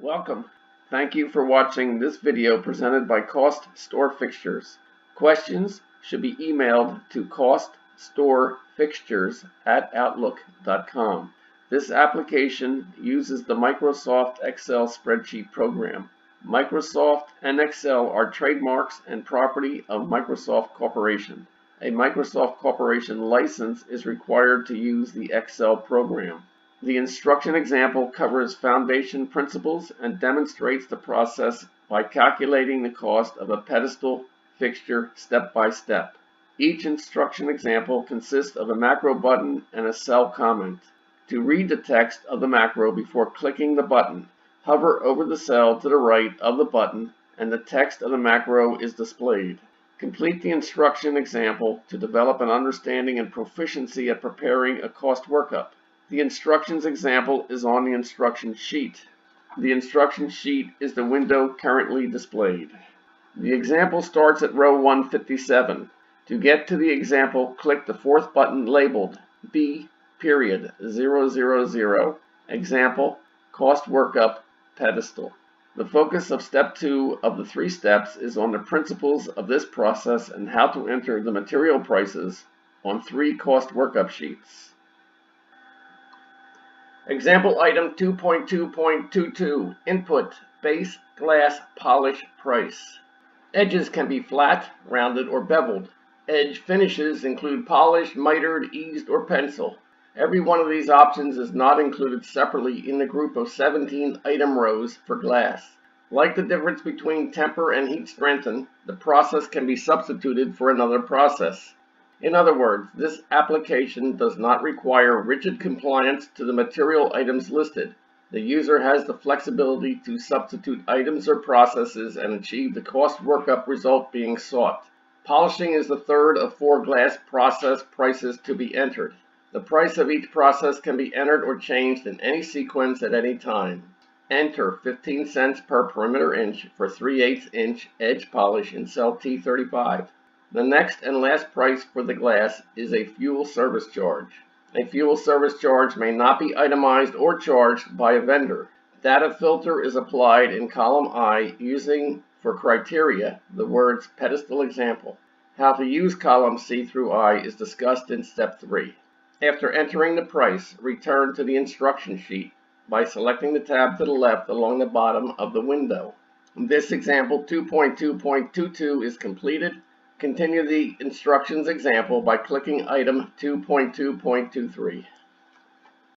Welcome. Thank you for watching this video presented by CostStoreFixtures. Questions should be emailed to CostStoreFixtures@outlook.com. This application uses the Microsoft Excel spreadsheet program. Microsoft and Excel are trademarks and property of Microsoft Corporation. A Microsoft Corporation license is required to use the Excel program. The instruction example covers foundation principles and demonstrates the process by calculating the cost of a pedestal fixture step by step. Each instruction example consists of a macro button and a cell comment. To read the text of the macro before clicking the button, hover over the cell to the right of the button and the text of the macro is displayed. Complete the instruction example to develop an understanding and proficiency at preparing a cost workup. The instructions example is on the instruction sheet. The instruction sheet is the window currently displayed. The example starts at row 157. To get to the example, click the fourth button labeled B.000 Example Cost Workup Pedestal. The focus of step 2 of the 3 steps is on the principles of this process and how to enter the material prices on 3 cost workup sheets. Example item 2.2.22 Input Base Glass Polish Price. Edges can be flat, rounded, or beveled. Edge finishes include polished, mitered, eased, or pencil. Every one of these options is not included separately in the group of 17 item rows for glass. Like the difference between temper and heat strengthen, the process can be substituted for another process. In other words, this application does not require rigid compliance to the material items listed. The user has the flexibility to substitute items or processes and achieve the cost workup result being sought. Polishing is the third of 4 glass process prices to be entered. The price of each process can be entered or changed in any sequence at any time. Enter 15 cents per perimeter inch for 3/8 inch edge polish in cell T35. The next and last price for the glass is a fuel service charge. A fuel service charge may not be itemized or charged by a vendor. Data filter is applied in column I using for criteria the words pedestal example. How to use column C through I is discussed in step 3. After entering the price, return to the instruction sheet by selecting the tab to the left along the bottom of the window. This example 2.2.22 is completed. Continue the instructions example by clicking item 2.2.23.